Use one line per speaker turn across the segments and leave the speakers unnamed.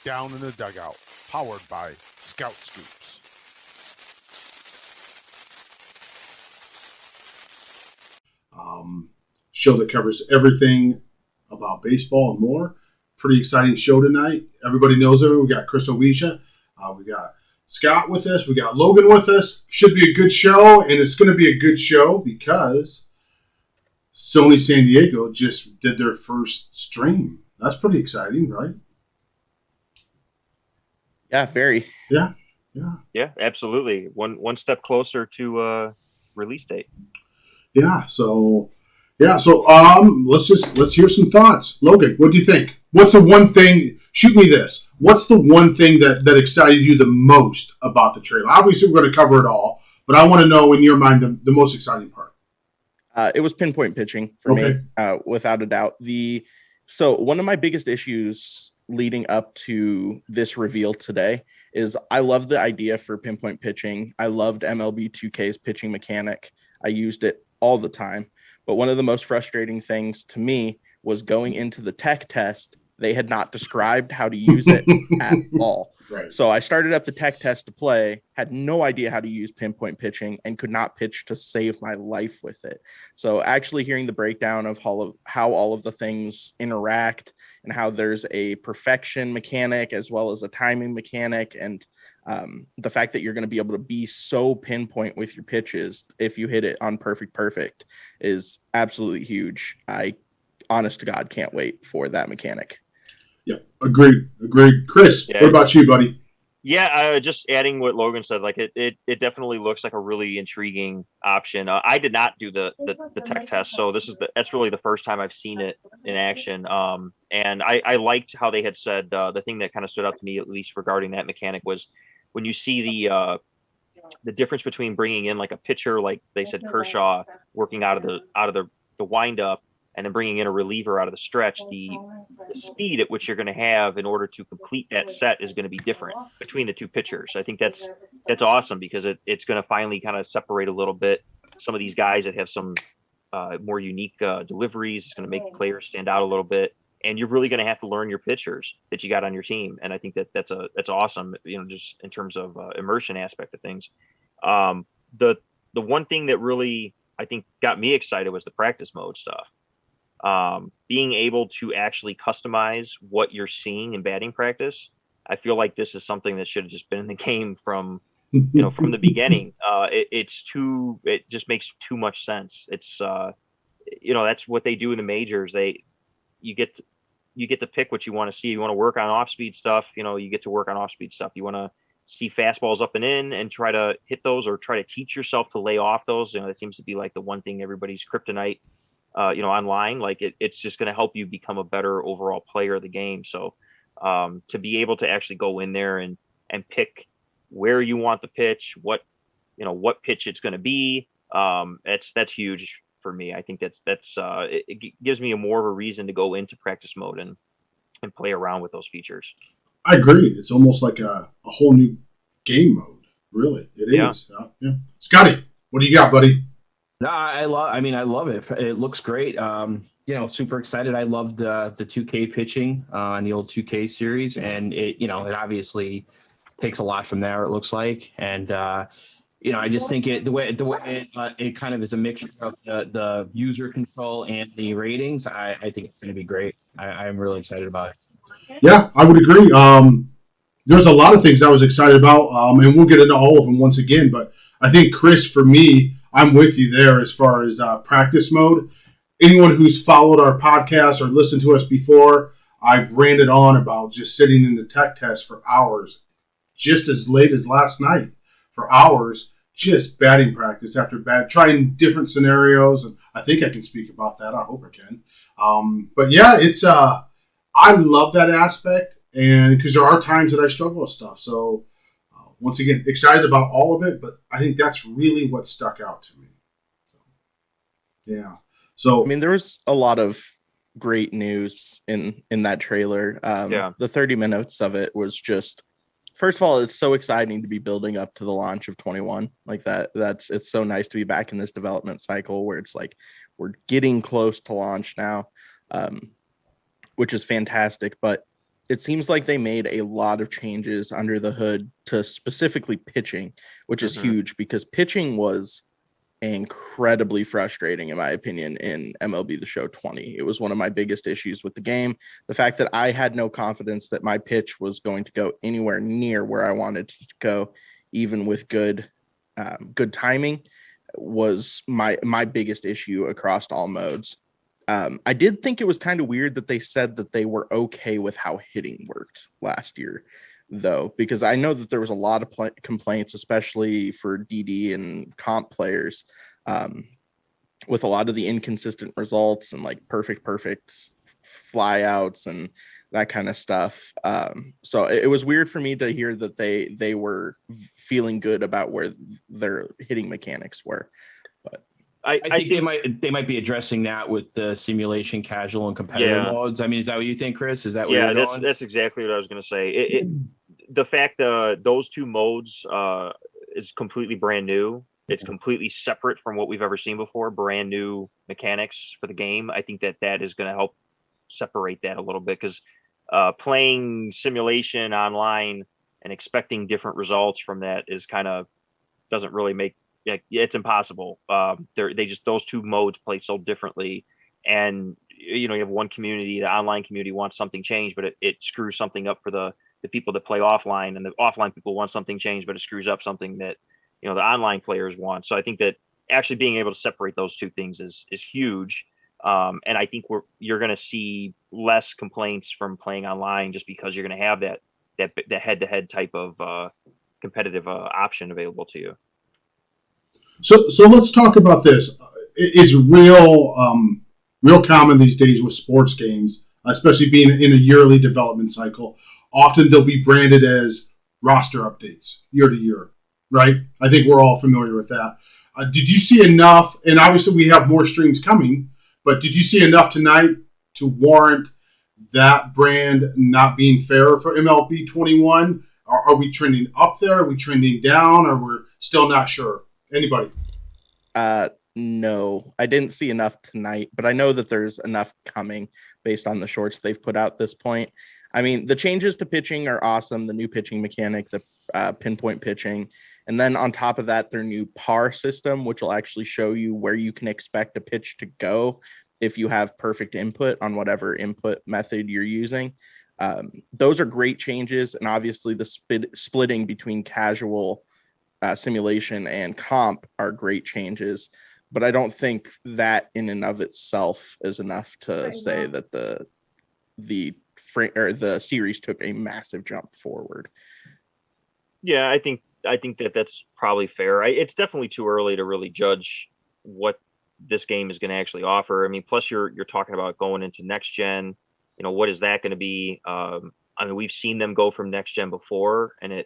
Down in the Dugout, powered by Scout Scoops.
Show that covers everything about baseball and more. Pretty exciting show tonight. Everybody knows it. We got Chris Owisha. We got Scott with us. We got Logan with us. Should be a good show, and it's going to be a good show because Sony San Diego just did their first stream. That's pretty exciting, right?
Yeah, very.
Yeah,
absolutely. One step closer to release date.
So let's hear some thoughts. Logan, what do you think? What's the one thing? Shoot me this. What's the one thing that excited you the most about the trailer? Obviously, we're going to cover it all, but I want to know in your mind the most exciting part.
It was pinpoint pitching for me, without a doubt. So one of my biggest issues leading up to this reveal today is I love the idea for pinpoint pitching. I loved MLB 2K's pitching mechanic. I used it all the time. But one of the most frustrating things to me was going into the tech test. They had not described how to use it at all.
Right.
So I started up the tech test to play, had no idea how to use pinpoint pitching, and could not pitch to save my life with it. So actually hearing the breakdown of how all of the things interact and how there's a perfection mechanic as well as a timing mechanic, and the fact that you're going to be able to be so pinpoint with your pitches if you hit it on perfect is absolutely huge. I, honest to God, can't wait for that mechanic.
Yeah, agreed. Chris, What about you, buddy?
Yeah, just adding what Logan said, like it definitely looks like a really intriguing option. I did not do the tech test, so that's really the first time I've seen it in action. And I liked how they had said the thing that kind of stood out to me, at least regarding that mechanic, was when you see the difference between bringing in like a pitcher, like they said Kershaw, working out of the windup, and then bringing in a reliever out of the stretch, the speed at which you're going to have in order to complete that set is going to be different between the two pitchers. I think that's awesome because it's going to finally kind of separate a little bit some of these guys that have some more unique deliveries. It's going to make players stand out a little bit, and you're really going to have to learn your pitchers that you got on your team. And I think that's awesome, just in terms of immersion aspect of things. The one thing that really, I think, got me excited was the practice mode stuff. Being able to actually customize what you're seeing in batting practice. I feel like this is something that should have just been in the game from the beginning. It just makes too much sense. It's that's what they do in the majors. You get to pick what you want to see. You want to work on off speed stuff, you get to work on off speed stuff. You want to see fastballs up and in and try to hit those, or try to teach yourself to lay off those. That seems to be like the one thing everybody's kryptonite. Online, like it's just going to help you become a better overall player of the game. So to be able to actually go in there and pick where you want the pitch, what pitch it's going to be, that's huge for me. I think it gives me more of a reason to go into practice mode and play around with those features.
I agree. It's almost like a whole new game mode. Really, it is. Yeah. Scotty, what do you got, buddy?
No, I love it. It looks great. Super excited. I loved the 2K pitching on the old 2K series, and it obviously takes a lot from there. It looks like, and I just think the way it kind of is a mixture of the user control and the ratings. I think it's going to be great. I'm really excited about it.
Yeah, I would agree. There's a lot of things I was excited about, and we'll get into all of them once again. But I think, Chris, for me, I'm with you there as far as practice mode. Anyone who's followed our podcast or listened to us before, I've ranted on about just sitting in the tech test for hours, just as late as last night, for hours, just batting practice after trying different scenarios. And I think I can speak about that. I hope I can. But yeah, it's I love that aspect, and because there are times that I struggle with stuff. So once again, excited about all of it, but I think that's really what stuck out to me. Yeah. So
there was a lot of great news in that trailer. The 30 minutes of it was just, first of all, it's so exciting to be building up to the launch of 21 like that. It's so nice to be back in this development cycle where it's like we're getting close to launch now, which is fantastic. But it seems like they made a lot of changes under the hood to specifically pitching, which is huge because pitching was incredibly frustrating, in my opinion, in MLB The Show 20. It was one of my biggest issues with the game. The fact that I had no confidence that my pitch was going to go anywhere near where I wanted to go, even with good timing, was my biggest issue across all modes. I did think it was kind of weird that they said that they were okay with how hitting worked last year, though, because I know that there was a lot of complaints, especially for DD and comp players, with a lot of the inconsistent results and like perfect flyouts and that kind of stuff. So it was weird for me to hear that they were feeling good about where their hitting mechanics were. But
I think they might be addressing that with the simulation, casual, and competitive modes. I mean, is that what you think, Chris? Is that what you're going?
That's exactly what I was going to say. The fact that those two modes is completely brand new. It's completely separate from what we've ever seen before. Brand new mechanics for the game. I think that is going to help separate that a little bit, because playing simulation online and expecting different results from that is kind of doesn't really make. It's impossible. Those two modes play so differently, and you have one community, the online community wants something changed, but it screws something up for the people that play offline, and the offline people want something changed, but it screws up something that the online players want. So I think that actually being able to separate those two things is huge, and I think you're going to see less complaints from playing online, just because you're going to have that head-to-head type of competitive option available to you.
So let's talk about this. It's real common these days with sports games, especially being in a yearly development cycle. Often they'll be branded as roster updates year to year, right? I think we're all familiar with that. Did you see enough? And obviously we have more streams coming, but did you see enough tonight to warrant that brand not being fair for MLB 21? Are we trending up there? Are we trending down? Or we're still not sure? Anybody?
No, I didn't see enough tonight, but I know that there's enough coming based on the shorts they've put out this point. I mean, the changes to pitching are awesome. The new pitching mechanic, the pinpoint pitching, and then on top of that, their new PAR system, which will actually show you where you can expect a pitch to go if you have perfect input on whatever input method you're using. Those are great changes, and obviously the splitting between casual simulation and comp are great changes, but I don't think that in and of itself is enough to say that the series took a massive jump forward.
Yeah, I think that's probably fair. It's definitely too early to really judge what this game is going to actually offer. I mean, plus you're talking about going into next gen. What is that going to be? I mean, we've seen them go from next gen before, and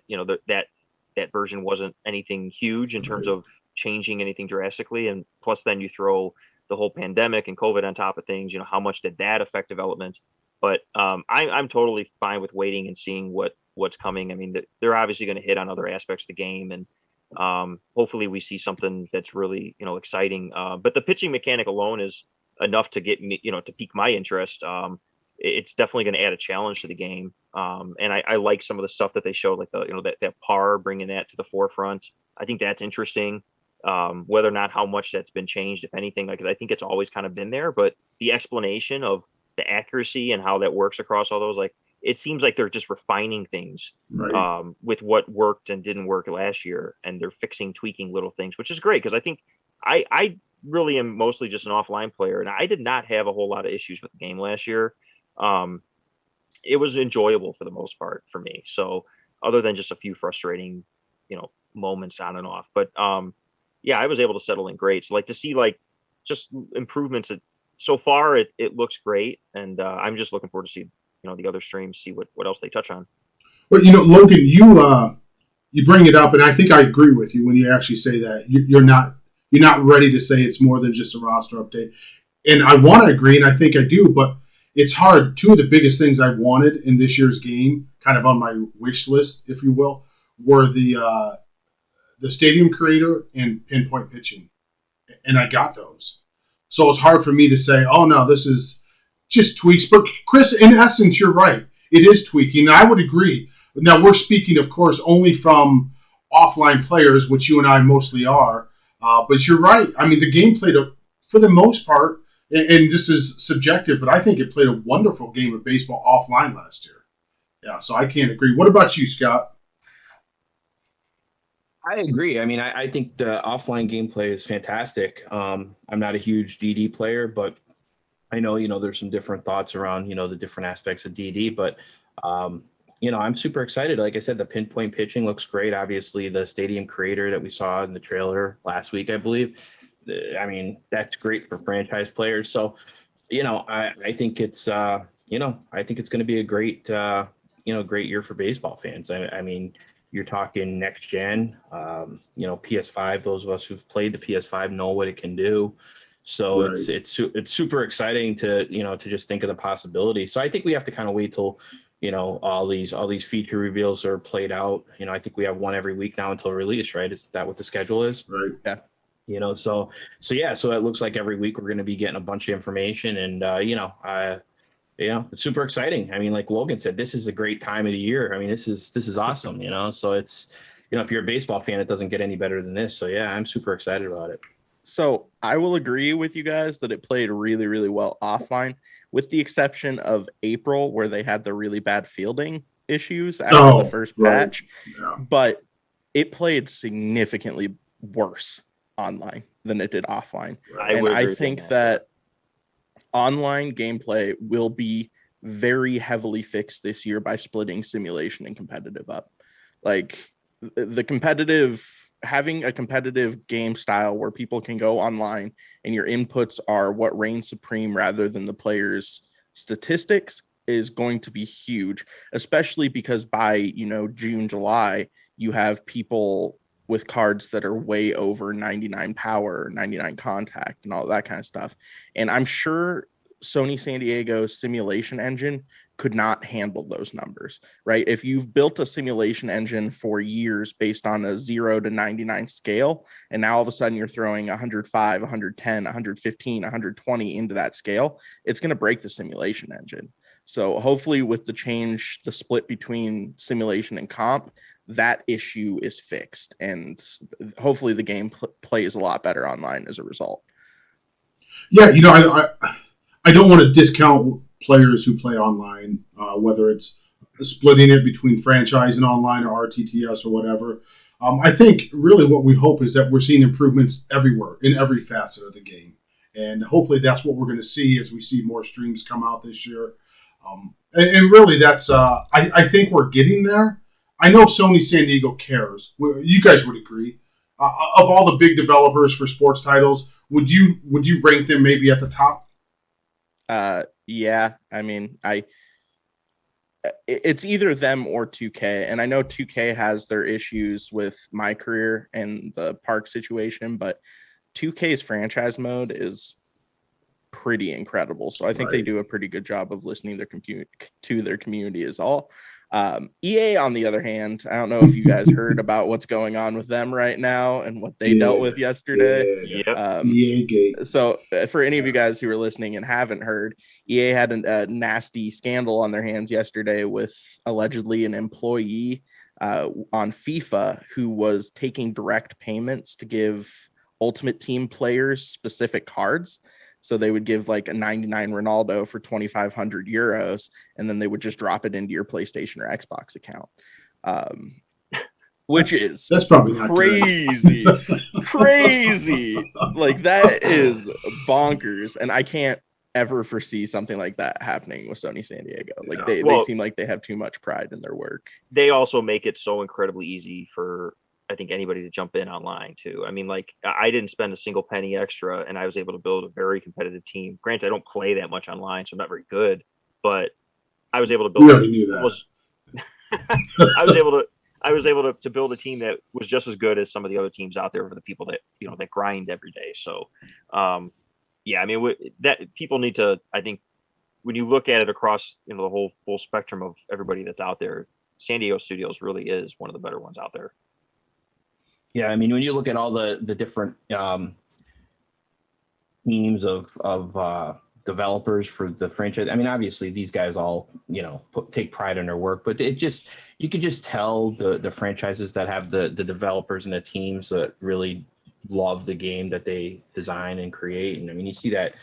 that version wasn't anything huge in terms of changing anything drastically. And plus then you throw the whole pandemic and COVID on top of things, how much did that affect development? But I'm totally fine with waiting and seeing what's coming. I mean, they're obviously going to hit on other aspects of the game, and hopefully we see something that's really, exciting. But the pitching mechanic alone is enough to get me, to pique my interest. It's definitely going to add a challenge to the game. And I like some of the stuff that they showed, like that PAR, bringing that to the forefront. I think that's interesting. Whether or not how much that's been changed, if anything, because I think it's always kind of been there, but the explanation of the accuracy and how that works across all those, it seems like they're just refining things, right, with what worked and didn't work last year. And they're tweaking little things, which is great. Cause I think I really am mostly just an offline player, and I did not have a whole lot of issues with the game last year. It was enjoyable for the most part for me. So other than just a few frustrating, moments on and off, but, yeah, I was able to settle in great. So to see just improvements so far, it looks great. And, I'm just looking forward to see, the other streams, see what else they touch on.
Well, Logan, you bring it up, and I think I agree with you when you actually say that you're not ready to say it's more than just a roster update. And I want to agree, and I think I do, but it's hard. Two of the biggest things I wanted in this year's game, kind of on my wish list, if you will, were the stadium creator and pinpoint pitching. And I got those. So it's hard for me to say, oh, no, this is just tweaks. But, Chris, in essence, you're right. It is tweaking. I would agree. Now, we're speaking, of course, only from offline players, which you and I mostly are. But you're right. I mean, the game played, for the most part, and this is subjective, but I think it played a wonderful game of baseball offline last year. Yeah, so I can't agree. What about you, Scott?
I agree. I mean, I think the offline gameplay is fantastic. I'm not a huge DD player, but I know, there's some different thoughts around, the different aspects of DD, but, I'm super excited. Like I said, the pinpoint pitching looks great. Obviously, the stadium creator that we saw in the trailer last week, I believe, I mean, that's great for franchise players. So, I think it's, I think it's going to be a great, great year for baseball fans. I mean, you're talking next gen, PS5. Those of us who've played the PS5 know what it can do. So
Right.
it's super exciting to to just think of the possibility. So I think we have to kind of wait till all these feature reveals are played out. I think we have one every week now until release, right? Is that what the schedule is?
Right.
Yeah. So it looks like every week we're going to be getting a bunch of information, and it's super exciting. I mean, like Logan said, this is a great time of the year. I mean, this is awesome, so it's, if you're a baseball fan, it doesn't get any better than this. So yeah, I'm super excited about it.
So I will agree with you guys that it played really, really well offline, with the exception of April, where they had the really bad fielding issues after the first patch.
Yeah.
But it played significantly worse online than it did offline. And I think that online gameplay will be very heavily fixed this year by splitting simulation and competitive up. Like having a competitive game style where people can go online and your inputs are what reigns supreme rather than the player's statistics is going to be huge, especially because by, June, July, you have people with cards that are way over 99 power, 99 contact, and all that kind of stuff. And I'm sure Sony San Diego's simulation engine could not handle those numbers, right? If you've built a simulation engine for years based on a 0 to 99 scale, and now all of a sudden you're throwing 105, 110, 115, 120 into that scale, it's going to break the simulation engine. So hopefully with the split between simulation and comp, that issue is fixed, and hopefully the game plays a lot better online as a result.
Yeah, I don't want to discount players who play online, whether it's splitting it between franchise and online or RTTS or whatever. I think really what we hope is that we're seeing improvements everywhere, in every facet of the game. And hopefully that's what we're going to see as we see more streams come out this year. And really that's, I think we're getting there. I know Sony San Diego cares. You guys would agree. Of all the big developers for sports titles, would you rank them maybe at the top?
Yeah, I mean, it's either them or 2K, and I know 2K has their issues with my career and the park situation, but 2K's franchise mode is pretty incredible. So I think they do a pretty good job of listening to their community is all. EA, on the other hand, I don't know if you guys heard about what's going on with them right now and what they dealt with yesterday.
EA Gate.
So for any of you guys who are listening and haven't heard, EA had a nasty scandal on their hands yesterday with allegedly an employee on FIFA who was taking direct payments to give Ultimate Team players specific cards. So they would give like a 99 Ronaldo for 2,500 euros, and then they would just drop it into your PlayStation or Xbox account, which is
that's probably not
crazy, crazy. Like that is bonkers, and I can't ever foresee something like that happening with Sony San Diego. Like they seem like they have too much pride in their work.
They also make it so incredibly easy for, I think, anybody to jump in online too. I mean, like I didn't spend a single penny extra, and I was able to build a very competitive team. Granted, I don't play that much online, so I'm not very good, but I was able to build.
We already knew that.
I was able to build a team that was just as good as some of the other teams out there for the people that that grind every day. So, yeah, I mean that people need to. I think when you look at it across the whole full spectrum of everybody that's out there, San Diego Studios really is one of the better ones out there.
Yeah, I mean, when you look at all the different teams of developers for the franchise. I mean, obviously these guys all, take pride in their work, but you could just tell the franchises that have the developers and the teams that really love the game that they design and create. And I mean, you see that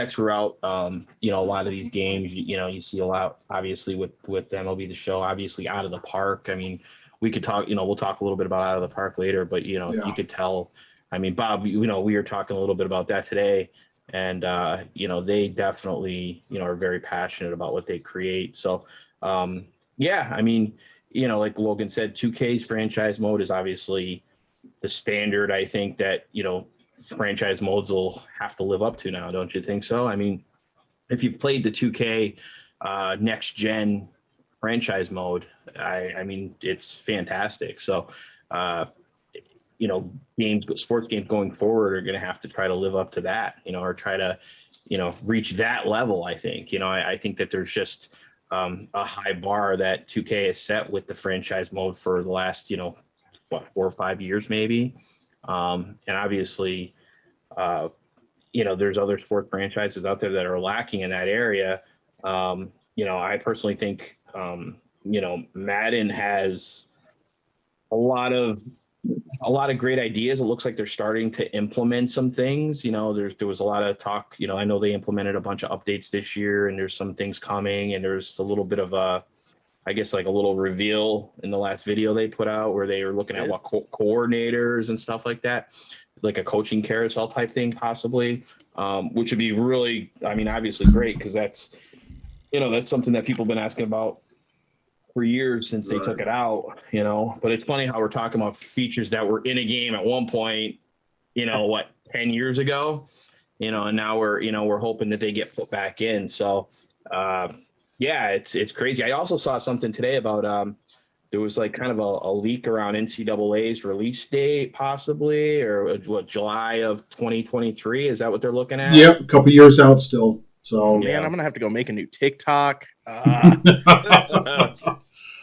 throughout, a lot of these games, you see a lot, obviously with MLB The Show, obviously Out of the Park. I mean, we could talk, we'll talk a little bit about Out of the Park later, but,
Yeah.
you could tell, I mean, Bob, we were talking a little bit about that today, and, they definitely, are very passionate about what they create. So, yeah, I mean, like Logan said, 2K's franchise mode is obviously the standard. I think that, franchise modes will have to live up to now. Don't you think so? I mean, if you've played the 2K next gen franchise mode, I mean, it's fantastic. So, sports games going forward are going to have to try to live up to that, or try to, reach that level. I think, I think that there's just a high bar that 2K has set with the franchise mode for the last, 4 or 5 years, maybe. And obviously, there's other sport franchises out there that are lacking in that area. I personally think, Madden has a lot of great ideas. It looks like they're starting to implement some things. There was a lot of talk. I know they implemented a bunch of updates this year, and there's some things coming, and there's a little bit of I guess like a little reveal in the last video they put out where they were looking at what coordinators and stuff like that, like a coaching carousel type thing possibly, which would be really, I mean, obviously great, because that's something that people have been asking about for years since they took it out, but it's funny how we're talking about features that were in a game at one point, 10 years ago, and now we're hoping that they get put back in. So, yeah, it's crazy. I also saw something today about there was like kind of a leak around NCAA's release date, possibly, or July of 2023. Is that what they're looking at?
Yep, a couple years out still. So
Man, I'm gonna have to go make a new TikTok.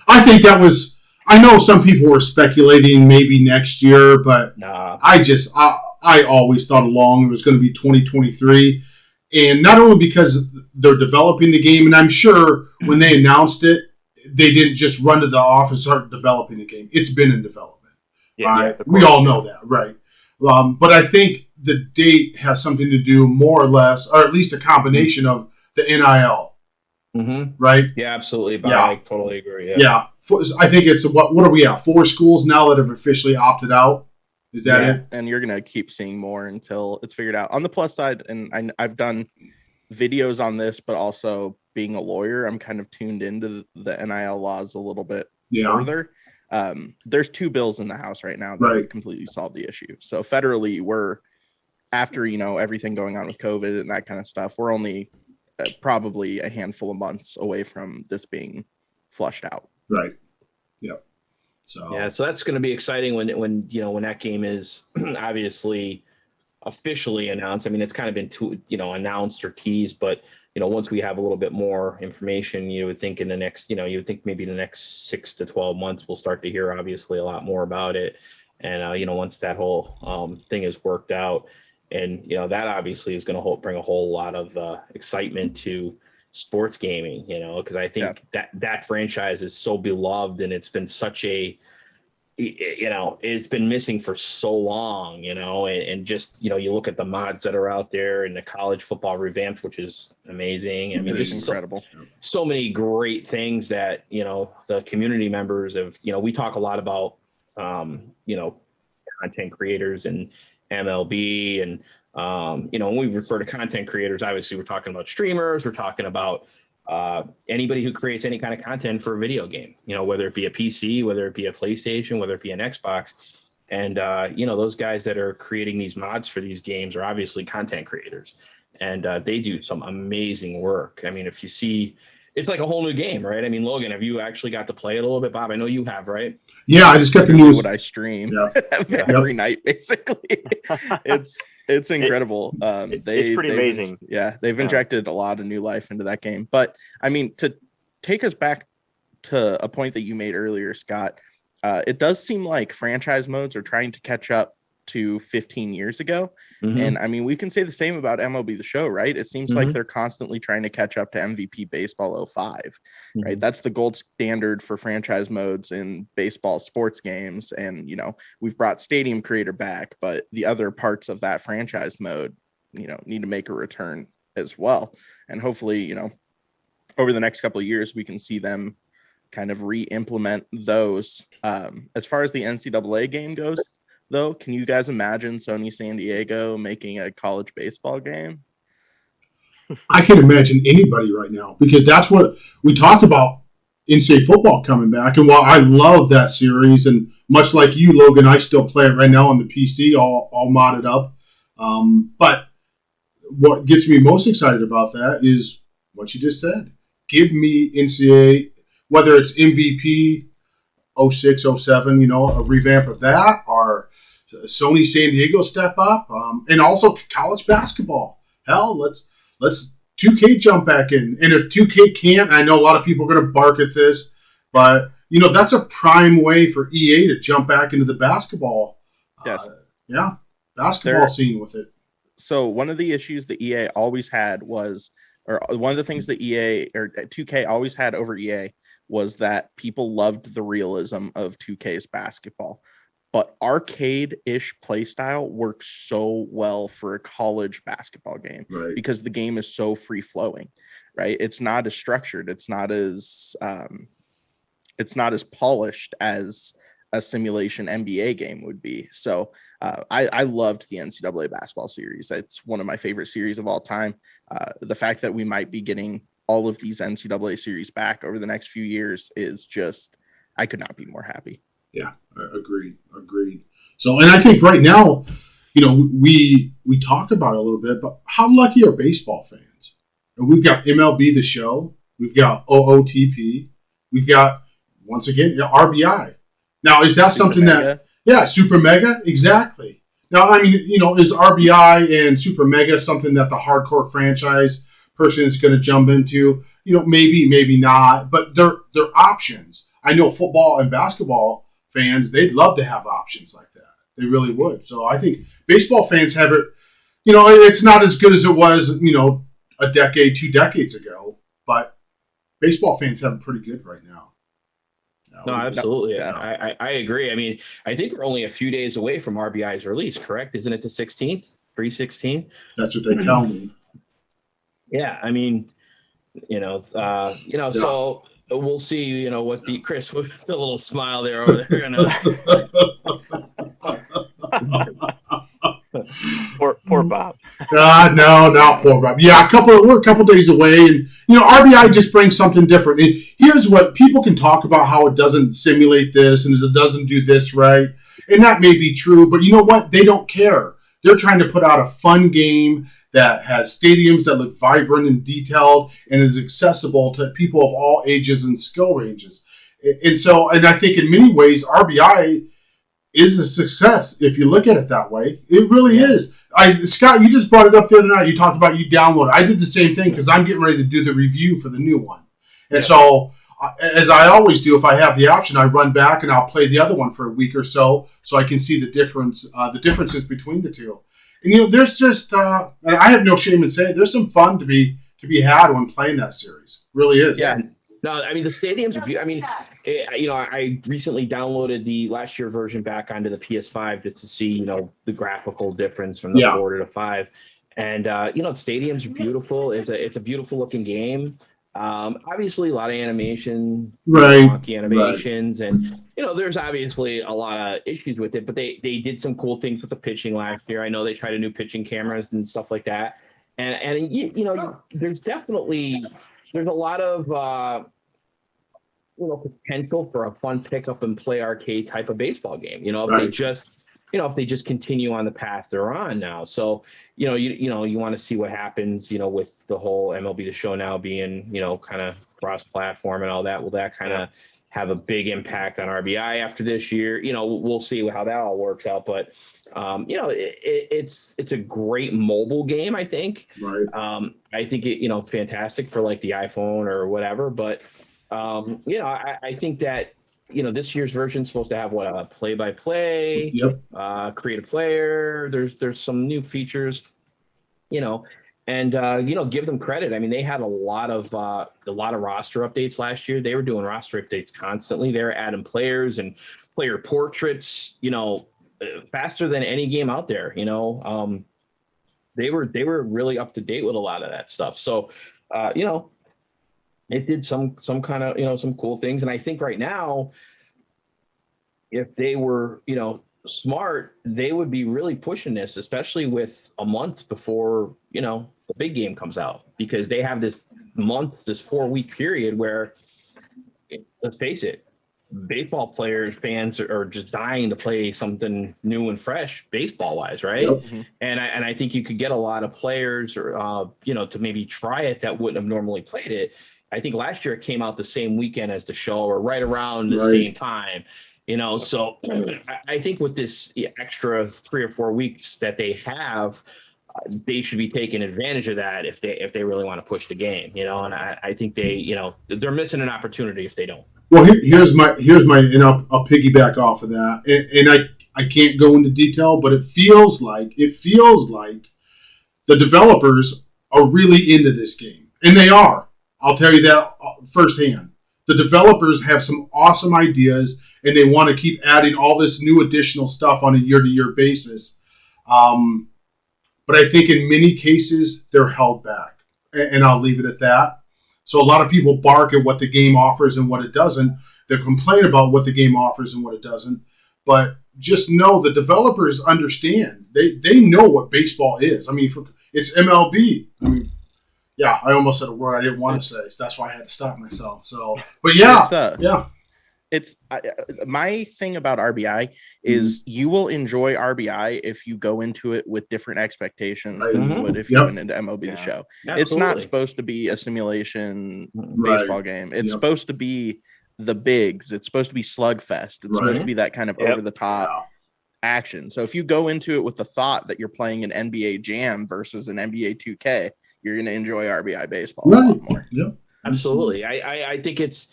I think that was. I know some people were speculating maybe next year, but
Nah.
I always thought along it was going to be 2023. And not only because they're developing the game, and I'm sure when they announced it, they didn't just run to the office and start developing the game. It's been in development.
Yeah,
we all know that, right? But I think the date has something to do more or less, or at least a combination of the NIL, right?
Yeah, absolutely. But
Yeah.
I totally agree.
Yeah. I think it's what are we at? 4 schools now that have officially opted out. Is that it?
And you're gonna keep seeing more until it's figured out. On the plus side, and I've done videos on this, but also being a lawyer, I'm kind of tuned into the NIL laws a little bit further. There's 2 bills in the House right now that would completely solve the issue. So federally, we're after everything going on with COVID and that kind of stuff, we're only probably a handful of months away from this being flushed out.
Right. Yep. So
yeah, so that's going to be exciting when that game is obviously officially announced. I mean, it's kind of been announced or teased, but once we have a little bit more information, you would think in the next, you would think maybe the next 6 to 12 months we'll start to hear obviously a lot more about it. And once that whole thing is worked out, and that obviously is going to bring a whole lot of excitement to sports gaming, because I think that franchise is so beloved, and it's been such a, it's been missing for so long, and just, you look at the mods that are out there and the college football revamped, which is amazing. I mean,
It's
there's
incredible.
So many great things that, the community members have, we talk a lot about, content creators and MLB, and when we refer to content creators, obviously we're talking about streamers, we're talking about anybody who creates any kind of content for a video game, whether it be a PC, whether it be a PlayStation, whether it be an Xbox. And those guys that are creating these mods for these games are obviously content creators, and they do some amazing work. I mean, if you see, it's like a whole new game, right? I mean, Logan, have you actually got to play it a little bit? Bob, I know you have, right?
Yeah, I just got the news.
What I stream every night, basically. It's incredible.
It's pretty amazing.
Yeah, they've injected a lot of new life into that game. But I mean, to take us back to a point that you made earlier, Scott, it does seem like franchise modes are trying to catch up to 15 years ago.
Mhm.
And I mean, we can say the same about MLB The Show, right? It seems like
Mhm.
they're constantly trying to catch up to MVP Baseball 05, right?
Mhm.
That's the gold standard for franchise modes in baseball sports games. And, you know, we've brought Stadium Creator back, but the other parts of that franchise mode, you know, need to make a return as well. And hopefully, you know, over the next couple of years, we can see them kind of re-implement those. As far as the NCAA game goes, though, can you guys imagine Sony San Diego making a college baseball game?
I can imagine anybody right now, because that's what we talked about, in-state football coming back. And while I love that series, and much like you, Logan, I still play it right now on the PC, all modded up. But what gets me most excited about that is what you just said. Give me NCAA, whether it's MVP 06, 07, you know, a revamp of that, or Sony San Diego step up, and also college basketball. Hell, let's 2K jump back in. And if 2K can't, I know a lot of people are going to bark at this, but you know, that's a prime way for EA to jump back into the basketball.
Yes.
Basketball scene with it.
So one of the issues that EA always had was, or one of the things that EA or 2K always had over EA was that people loved the realism of 2K's basketball. But arcade-ish play style works so well for a college basketball game,
Right.
because the game is so free-flowing, right? It's not as structured. It's not as polished as a simulation NBA game would be. So I loved the NCAA basketball series. It's one of my favorite series of all time. The fact that we might be getting all of these NCAA series back over the next few years is just, I could not be more happy.
Yeah, agreed. So, and I think right now, you know, we talk about it a little bit, but how lucky are baseball fans? And we've got MLB The Show, we've got OOTP, we've got, once again, RBI. Now, is that
Super
something
Mega.
yeah, Super Mega, exactly. Now, I mean, you know, is RBI and Super Mega something that the hardcore franchise person is going to jump into? You know, maybe not, but they're options. I know football and basketball fans, they'd love to have options like that. They really would. So I think baseball fans have it, you know, it's not as good as it was, you know, a decade, 2 decades ago, but baseball fans have it pretty good right now.
No, absolutely.
Yeah.
I agree. I mean, I think we're only a few days away from RBI's release, correct? Isn't it the 16th? 3/16?
That's what they tell me.
Yeah, I mean, so we'll see, you know, what the Chris with the little smile there over there.
Poor Bob.
No, not poor Bob. Yeah, we're a couple days away, and you know, RBI just brings something different. And here's what people can talk about: how it doesn't simulate this and it doesn't do this right, and that may be true. But you know what? They don't care. They're trying to put out a fun game that has stadiums that look vibrant and detailed and is accessible to people of all ages and skill ranges. And I think in many ways, RBI is a success if you look at it that way. It really is. Scott, you just brought it up the other night. You talked about you download it. I did the same thing because I'm getting ready to do the review for the new one. And so, as I always do, if I have the option, I run back and I'll play the other one for a week or so I can see the differences between the two. And you know, there's just, and I have no shame in saying, there's some fun to be had when playing that series. Really is.
Yeah. No, I mean, the stadiums are beautiful. I mean, you know, I recently downloaded the last year version back onto the PS5 just to see, you know, the graphical difference from the 4 to the 5. And, you know, stadiums are beautiful. It's a beautiful looking game. Obviously, a lot of animation, wonky animations, and, you know, there's obviously a lot of issues with it, but they did some cool things with the pitching last year. I know they tried a new pitching cameras and stuff like that. And you know, there's a lot of, you know, potential for a fun pick up and play arcade type of baseball game. You know, if they just continue on the path they're on now. So, you know, you want to see what happens, you know, with the whole MLB The Show now being, you know, kind of cross-platform and all that. Will that kind of have a big impact on RBI after this year? You know, we'll see how that all works out. But, you know, it's a great mobile game, I think.
Right.
I think it, you know, fantastic for like the iPhone or whatever. But, you know, I think that this year's version is supposed to have a play-by-play,
Yep.
create a player. There's some new features, and give them credit. I mean, they had a lot of roster updates last year. They were doing roster updates constantly. They were adding players and player portraits, faster than any game out there. They were really up to date with a lot of that stuff. So, it did some kind of, some cool things. And I think right now, if they were, smart, they would be really pushing this, especially with a month before, the big game comes out, because they have this 4-week period where, let's face it, baseball players, fans are just dying to play something new and fresh baseball wise. Right.
Yep.
Mm-hmm.
And I think you could get a lot of players or, to maybe try it that wouldn't have normally played it. I think last year it came out the same weekend as the show, or right around the same time, so I think with this extra 3 or 4 weeks that they have, they should be taking advantage of that if they really want to push the game, and I think they're missing an opportunity if they don't.
Well, here's my, and I'll piggyback off of that. And I can't go into detail, but it feels like the developers are really into this game, and they are. I'll tell you that firsthand. The developers have some awesome ideas, and they want to keep adding all this new additional stuff on a year-to-year basis. But I think in many cases, they're held back. And I'll leave it at that. So a lot of people bark at what the game offers and what it doesn't. They complain about what the game offers and what it doesn't. But just know the developers understand. They know what baseball is. I mean, it's MLB. I mean, yeah, I almost said a word I didn't want to say. That's why I had to stop myself. So, but yeah,
It's my thing about RBI is you will enjoy RBI if you go into it with different expectations than you would if you went into MLB The Show.
Absolutely.
It's not supposed to be a simulation baseball game. It's supposed to be the bigs. It's supposed to be slugfest. It's supposed to be that kind of over the top action. So if you go into it with the thought that you're playing an NBA Jam versus an NBA 2K, you're going to enjoy RBI baseball a lot more.
Yep.
Absolutely. I think it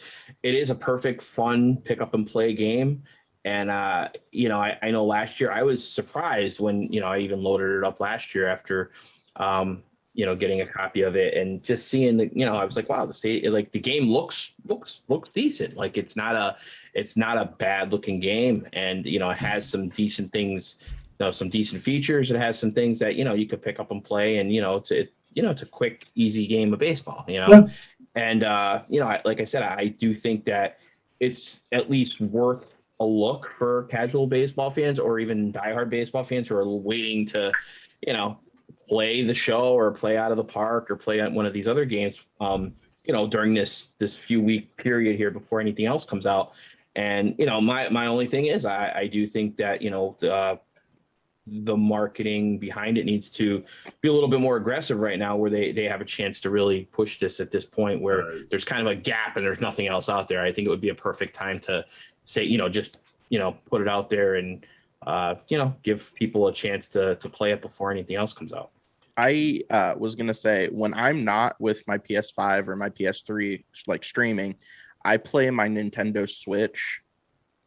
is a perfect, fun pick up and play game. And, I know last year I was surprised when, I even loaded it up last year after, getting a copy of it and just seeing I was like, wow, the game looks decent. Like it's not a bad looking game. And, it has some decent things, some decent features. It has some things that, you could pick up and play and, it's a quick, easy game of baseball, And, like I said, I do think that it's at least worth a look for casual baseball fans or even diehard baseball fans who are waiting to, play the show or play out of the park or play at one of these other games, during this few week period here before anything else comes out. And, my only thing is I do think that, the marketing behind it needs to be a little bit more aggressive right now, where they have a chance to really push this at this point where there's kind of a gap and there's nothing else out there. I think it would be a perfect time to say, just put it out there and give people a chance to play it before anything else comes out.
I was gonna say, when I'm not with my PS5 or my PS3 like streaming, I play my Nintendo Switch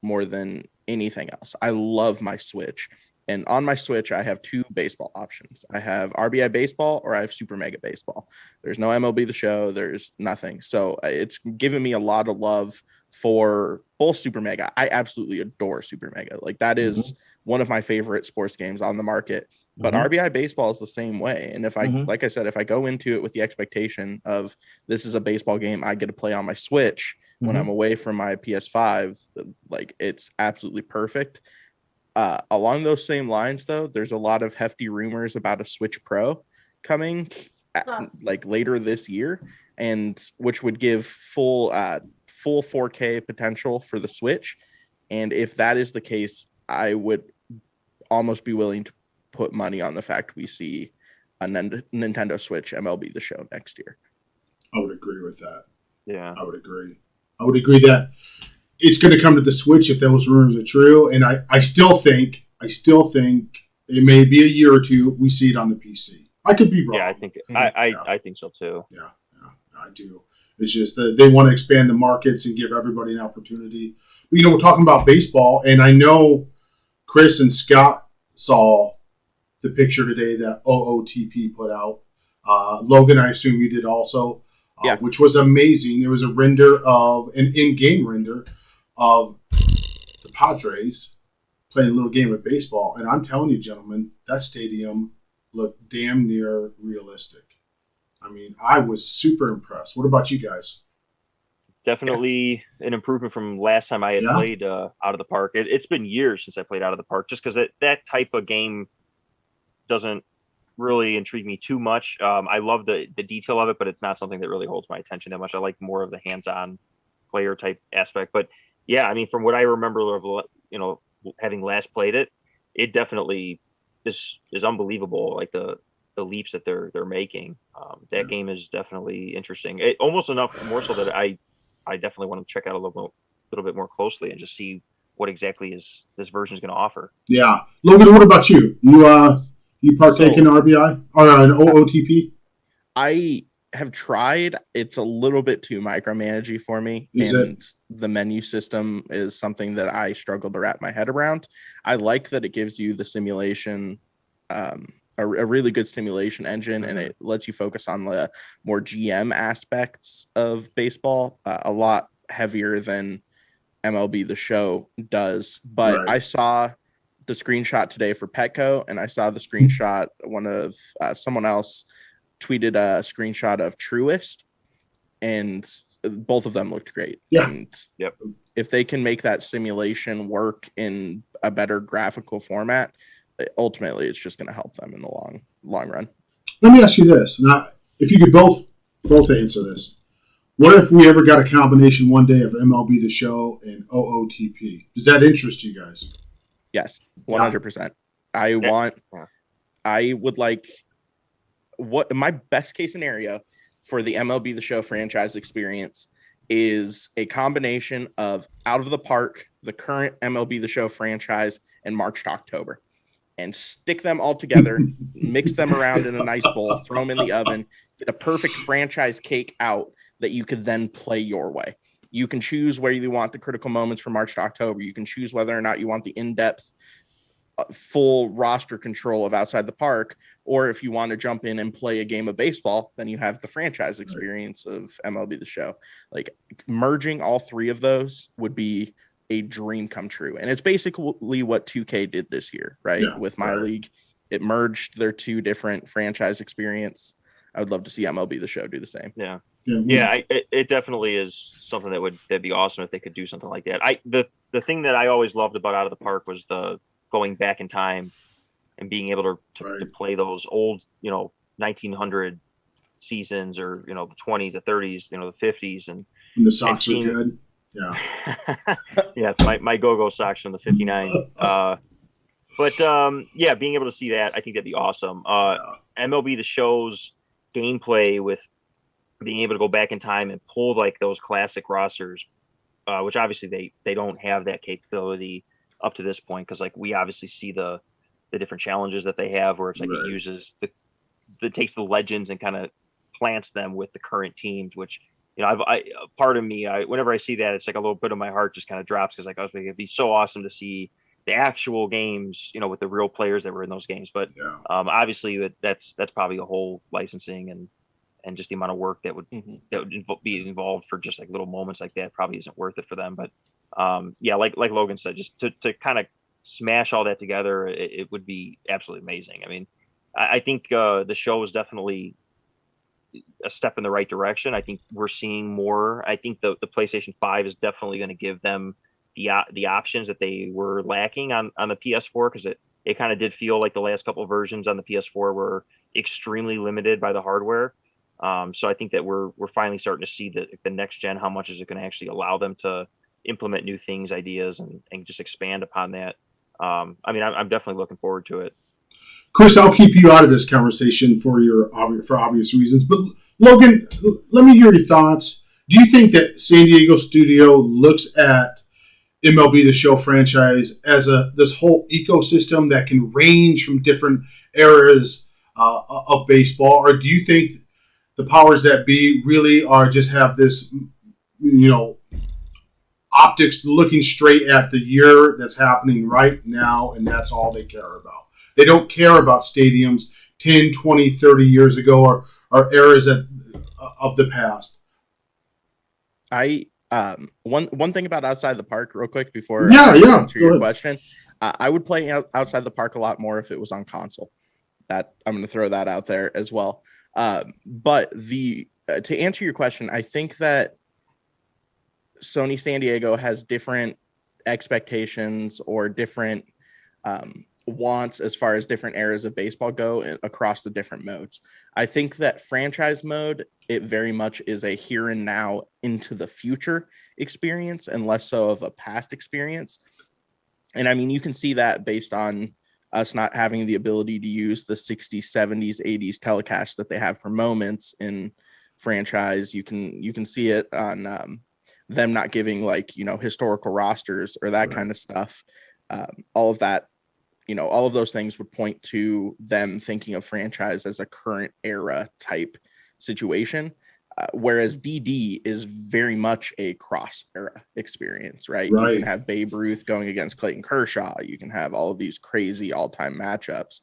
more than anything else. I love my Switch. And on my Switch, I have 2 baseball options. I have RBI Baseball or I have Super Mega Baseball. There's no MLB The Show. There's nothing. So it's given me a lot of love for both Super Mega. I absolutely adore Super Mega. Like that is one of my favorite sports games on the market. But RBI Baseball is the same way. And if I, like I said, if I go into it with the expectation of this is a baseball game I get to play on my Switch when I'm away from my PS5, like it's absolutely perfect. Along those same lines, though, there's a lot of hefty rumors about a Switch Pro coming like later this year, and which would give full 4K potential for the Switch. And if that is the case, I would almost be willing to put money on the fact we see a Nintendo Switch MLB The Show next year.
I would agree with that.
Yeah,
I would agree that it's going to come to the Switch if those rumors are true. And I still think it may be a year or two we see it on the PC. I could be wrong.
Yeah, I think I think so too.
Yeah, I do. It's just that they want to expand the markets and give everybody an opportunity. But, we're talking about baseball, and I know Chris and Scott saw the picture today that OOTP put out. Logan, I assume you did also,
Yeah.
which was amazing. There was a render of an in-game render of the Padres playing a little game of baseball, and I'm telling you, gentlemen, that stadium looked damn near realistic. I mean, I was super impressed. What about you guys?
Definitely an improvement from last time I had played out of the park. It's been years since I played out of the park, just because that type of game doesn't really intrigue me too much. I love the detail of it, but it's not something that really holds my attention that much. I like more of the hands-on player type aspect. But yeah, I mean, from what I remember of, having last played it, it definitely is unbelievable. Like the leaps that they're making. That game is definitely interesting. It almost enough more so that I definitely want to check out a little bit more closely and just see what exactly this version is going to offer.
Yeah, Logan, what about you? You partake in RBI or an OOTP?
I have tried. It's a little bit too micromanagey for me, the menu system is something that I struggle to wrap my head around. I like that it gives you the simulation, a really good simulation engine, and it lets you focus on the more GM aspects of baseball, a lot heavier than MLB The Show does. But
Right.
I saw the screenshot today for Petco, and I saw the screenshot, one of someone else tweeted a screenshot of Truist, and both of them looked great.
Yeah.
And if they can make that simulation work in a better graphical format, ultimately it's just going to help them in the long run.
Let me ask you this. Now, if you could both answer this. What if we ever got a combination one day of MLB The Show and OOTP? Does that interest you guys?
Yes, 100%. I would like, what my best case scenario for the MLB The Show franchise experience is a combination of Out of the Park, the current MLB The Show franchise, and March to October, and stick them all together, mix them around in a nice bowl, throw them in the oven, get a perfect franchise cake out that you could then play your way. You can choose where you want the critical moments from March to October. You can choose whether or not you want the in-depth full roster control of Outside the Park, or if you want to jump in and play a game of baseball, then you have the franchise experience of MLB The Show. Like, merging all three of those would be a dream come true. And it's basically what 2K did this year, right?
Yeah,
with My League, it merged their two different franchise experience. I would love to see MLB The Show do the same.
It definitely is something that'd be awesome if they could do something like that. The thing that I always loved about Out of the Park was the going back in time and being able to play those old, 1900 seasons, or, the 20s, the 30s, the 50s, and
the Sox were good. Yeah.
Yeah. My go-go Sox from the 59. Being able to see that, I think that'd be awesome. MLB The Show's gameplay with being able to go back in time and pull like those classic rosters, which obviously they don't have that capability up to this point, because like we obviously see the different challenges that they have, where it's like it uses it takes the legends and kind of plants them with the current teams, which part of me, whenever I see that, it's like a little bit of my heart just kind of drops, because like I was thinking it'd be so awesome to see the actual games, with the real players that were in those games. But obviously that's probably a whole licensing and just the amount of work that would be involved for just like little moments like that probably isn't worth it for them. But like Logan said, just to kind of smash all that together, it would be absolutely amazing. I mean, I think the show is definitely a step in the right direction. I think we're seeing more. I think the PlayStation 5 is definitely going to give them the options that they were lacking on the PS4, because it kind of did feel like the last couple of versions on the PS4 were extremely limited by the hardware. So I think that we're finally starting to see the next gen, how much is it going to actually allow them to implement new things, ideas, and just expand upon that. I'm definitely looking forward to it.
Chris, I'll keep you out of this conversation for obvious reasons. But Logan, let me hear your thoughts. Do you think that San Diego studio looks at MLB The Show franchise as this whole ecosystem that can range from different eras of baseball, or do you think the powers that be really are just have this, optics looking straight at the year that's happening right now, and that's all they care about. They don't care about stadiums 10, 20, 30 years ago or eras of the past.
One thing about outside the park real quick before
I
answer your question. I would play outside the park a lot more if it was on console. That I'm going to throw that out there as well. But to answer your question, I think that Sony San Diego has different expectations or different wants as far as different eras of baseball go across the different modes. I think that franchise mode, it very much is a here and now into the future experience and less so of a past experience. And I mean, you can see that based on us not having the ability to use the 60s, 70s, 80s telecasts that they have for moments in franchise. You can see it on them not giving historical rosters or that kind of stuff. All of that, all of those things would point to them thinking of franchise as a current era type situation. Whereas DD is very much a cross era experience, right? You can have Babe Ruth going against Clayton Kershaw. You can have all of these crazy all-time matchups.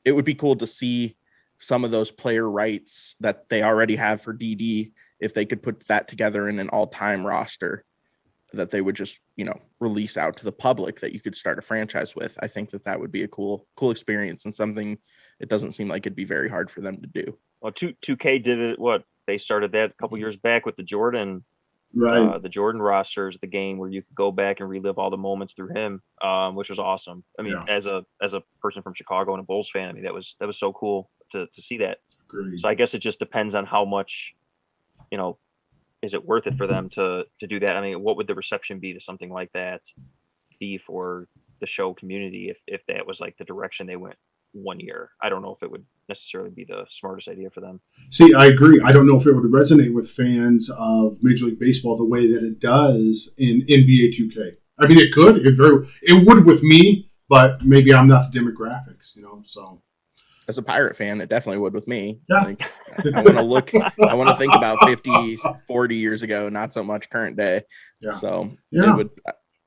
It would be cool to see some of those player rights that they already have for DD, if they could put that together in an all-time roster that they would just, release out to the public that you could start a franchise with. I think that would be a cool experience and something it doesn't seem like it'd be very hard for them to do.
Well, 2K did it. They started that a couple years back with the Jordan, the Jordan rosters, the game where you could go back and relive all the moments through him, which was awesome. I mean, as a person from Chicago and a Bulls fan, I mean, that was so cool to see that.
Agreed.
So I guess it just depends on how much, is it worth it for them to do that? I mean, what would the reception be to something like that be for the show community if that was like the direction they went one year? I don't know if it would necessarily be the smartest idea for them.
See, I agree. I don't know if it would resonate with fans of Major League Baseball the way that it does in NBA 2K. I mean, it could. It would with me, but maybe I'm not the demographics, so.
As a Pirate fan, it definitely would with me.
Yeah.
I want to think about 50, 40 years ago, not so much current day.
Yeah.
So
yeah.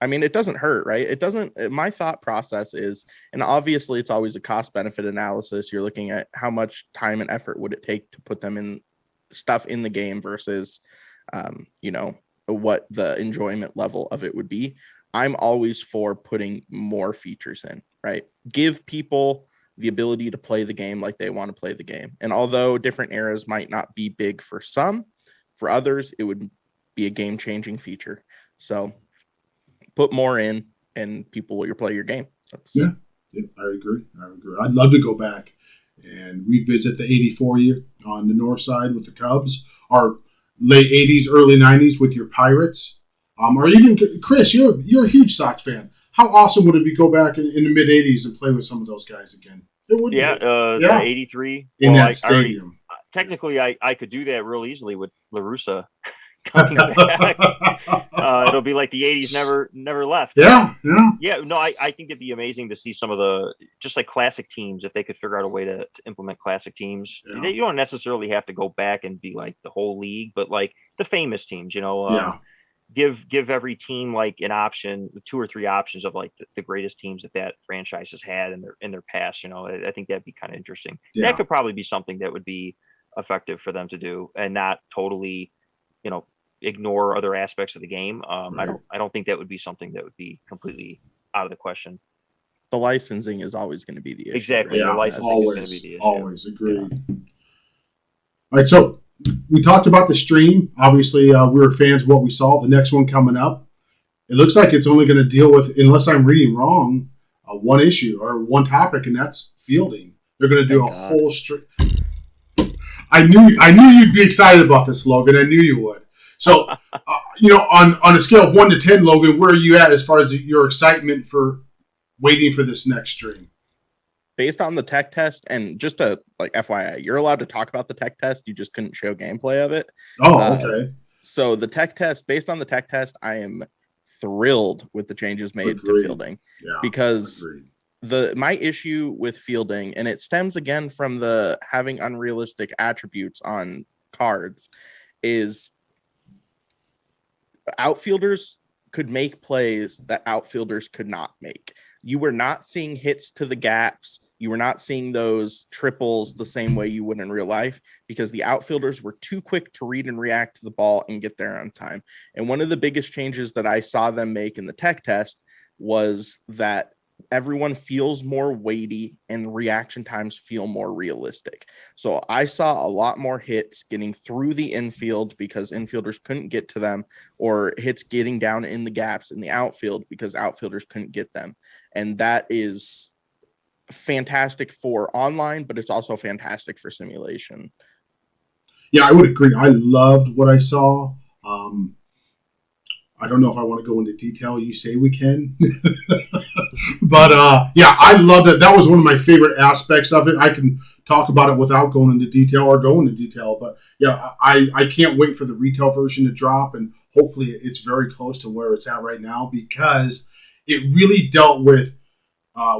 it doesn't hurt, right? It doesn't. My thought process is, and obviously it's always a cost benefit analysis. You're looking at how much time and effort would it take to put them in stuff in the game versus, what the enjoyment level of it would be. I'm always for putting more features in, right? Give people the ability to play the game like they want to play the game. And although different eras might not be big for some, for others, it would be a game-changing feature. So put more in and people will play your game.
Yeah, I agree. I'd love to go back and revisit the 84 year on the north side with the Cubs, or late 80s, early 90s with your Pirates. Or even, Chris, you're a huge Sox fan. How awesome would it be to go back in the mid 80s and play with some of those guys again? It would.
The 83
in that stadium.
Technically, I could do that real easily with La Russa coming back. It'll be like the 80s never left.
Yeah.
No, I think it'd be amazing to see some of the just like classic teams if they could figure out a way to implement classic teams.
Yeah.
You don't necessarily have to go back and be like the whole league, but like the famous teams, give every team like an option, 2 or 3 options of like the greatest teams that franchise has had in their past. I think that'd be kind of interesting.
Yeah.
That could probably be something that would be effective for them to do and not totally, ignore other aspects of the game.
Right.
I don't think that would be something that would be completely out of the question.
The licensing is always going to be the issue.
Exactly.
Yeah,
The licensing is going to be the issue.
Always agreed. Yeah. All right, so we talked about the stream. Obviously, we were fans of what we saw. The next one coming up, it looks like it's only going to deal with, unless I'm reading wrong, one issue or one topic, and that's fielding. They're going to do whole stream. I knew you'd be excited about this, Logan. I knew you would. So, on a scale of 1 to 10, Logan, where are you at as far as your excitement for waiting for this next stream?
Based on the tech test, and just to FYI, you're allowed to talk about the tech test. You just couldn't show gameplay of it.
Oh, okay.
So the tech test, based on the tech test, I am thrilled with the changes made to fielding, because my issue with fielding, and it stems again from the having unrealistic attributes on cards, is outfielders could make plays that outfielders could not make. You were not seeing hits to the gaps. You were not seeing those triples the same way you would in real life, because the outfielders were too quick to read and react to the ball and get there on time. And one of the biggest changes that I saw them make in the tech test was that everyone feels more weighty and reaction times feel more realistic. So I saw a lot more hits getting through the infield because infielders couldn't get to them, or hits getting down in the gaps in the outfield because outfielders couldn't get them. And that is fantastic for online, but it's also fantastic for simulation.
Yeah, I would agree. I loved what I saw. I don't know if I want to go into detail. You say we can. But yeah, I loved it. That was one of my favorite aspects of it. I can talk about it without going into detail or go into detail. But yeah, I can't wait for the retail version to drop. And hopefully it's very close to where it's at right now, because it really dealt with,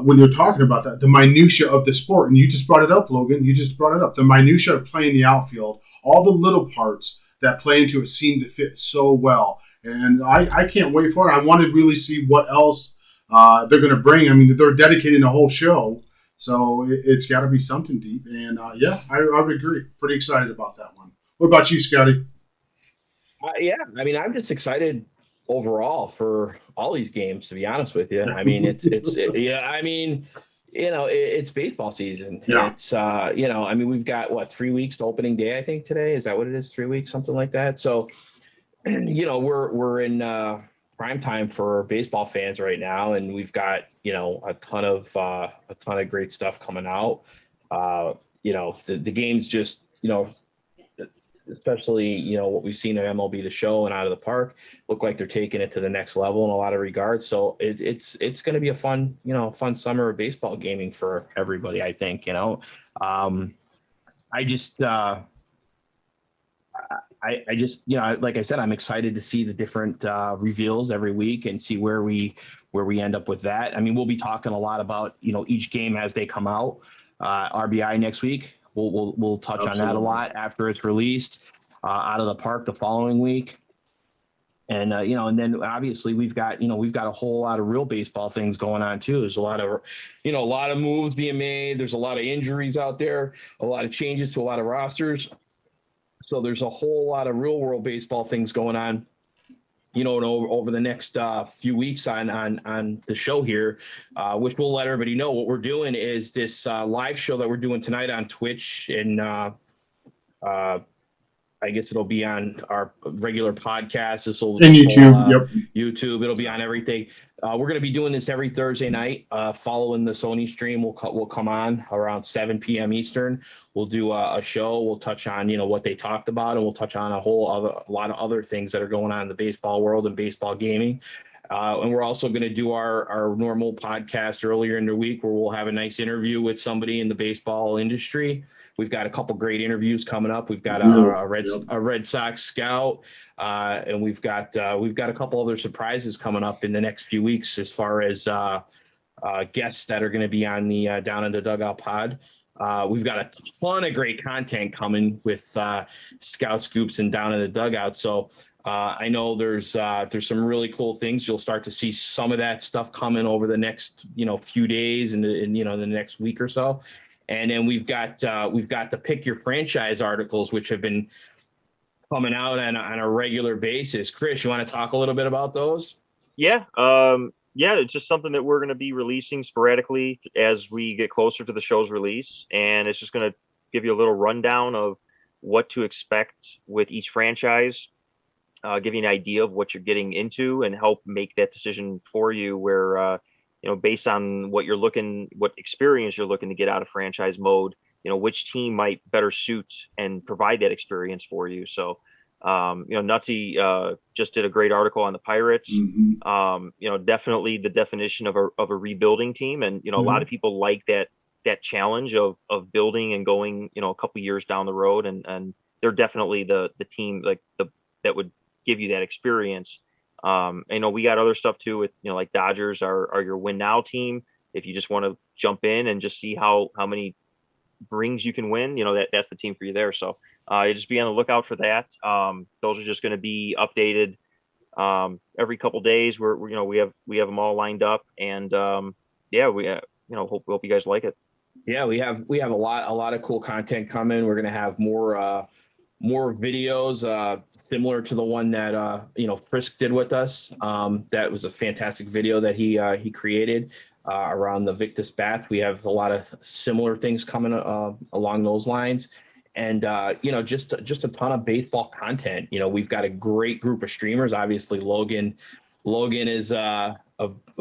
when you're talking about that, the minutia of the sport. And you just brought it up, Logan. You just brought it up. The minutia of playing the outfield, all the little parts that play into it seem to fit so well. And I can't wait for it. I want to really see what else they're going to bring. I mean, they're dedicating a whole show, so it's got to be something deep. And yeah, I would agree. Pretty excited about that one. What about you, Scotty?
Yeah, I mean, I'm just excited overall for all these games, to be honest with you. I mean, yeah, I mean, it's baseball season.
Yeah.
It's, I mean, we've got 3 weeks to opening day, I think today. Is that what it is? 3 weeks, something like that. So, we're in prime time for baseball fans right now, and we've got a ton of great stuff coming out. The games just especially what we've seen at MLB The Show and Out of the Park look like they're taking it to the next level in a lot of regards. So it's going to be a fun summer of baseball gaming for everybody, I think. I just, like I said, I'm excited to see the different reveals every week and see where we end up with that. I mean, we'll be talking a lot about, each game as they come out. RBI next week, we'll touch
Absolutely.
on that a lot after it's released. Out of the Park the following week. And, and then obviously we've got a whole lot of real baseball things going on too. There's a lot of moves being made. There's a lot of injuries out there, a lot of changes to a lot of rosters. So there's a whole lot of real world baseball things going on, over the next few weeks on the show here, which we'll let everybody know. What we're doing is this live show that we're doing tonight on Twitch, and I guess it'll be on our regular podcast. This will
And YouTube, yep.
YouTube. It'll be on everything. We're going to be doing this every Thursday night, following the Sony stream. We'll come on around 7 p.m. Eastern. We'll do a show. We'll touch on what they talked about, and we'll touch on a lot of other things that are going on in the baseball world and baseball gaming. And we're also going to do our normal podcast earlier in the week, where we'll have a nice interview with somebody in the baseball industry. We've got a couple great interviews coming up. We've got a Red Sox scout, and we've got a couple other surprises coming up in the next few weeks as far as guests that are going to be on the Down in the Dugout pod. We've got a ton of great content coming with Scout Scoops and Down in the Dugout. So I know there's some really cool things. You'll start to see some of that stuff coming over the next few days and the next week or so. And then we've got the Pick Your Franchise articles, which have been coming out on a regular basis. Chris, you want to talk a little bit about those?
Yeah. It's just something that we're going to be releasing sporadically as we get closer to the show's release. And it's just going to give you a little rundown of what to expect with each franchise, give you an idea of what you're getting into, and help make that decision for you where, based on what experience you're looking to get out of franchise mode, which team might better suit and provide that experience for you. So, Nutsy just did a great article on the Pirates.
Mm-hmm.
Definitely the definition of a rebuilding team. And, a lot of people like that challenge of building and going, a couple years down the road. And they're definitely the team that would give you that experience. We got other stuff too with, like Dodgers are your win now team. if you just want to jump in and just see how many rings you can win, that's the team for you there. So you just be on the lookout for that. Those are just going to be updated every couple days. We have them all lined up, and hope you guys like it.
Yeah, we have a lot of cool content coming. We're gonna have more videos similar to the one that Frisk did with us. That was a fantastic video that he created around the Victus bats. We have a lot of similar things coming along those lines, and just a ton of baseball content. We've got a great group of streamers. Obviously, Logan is a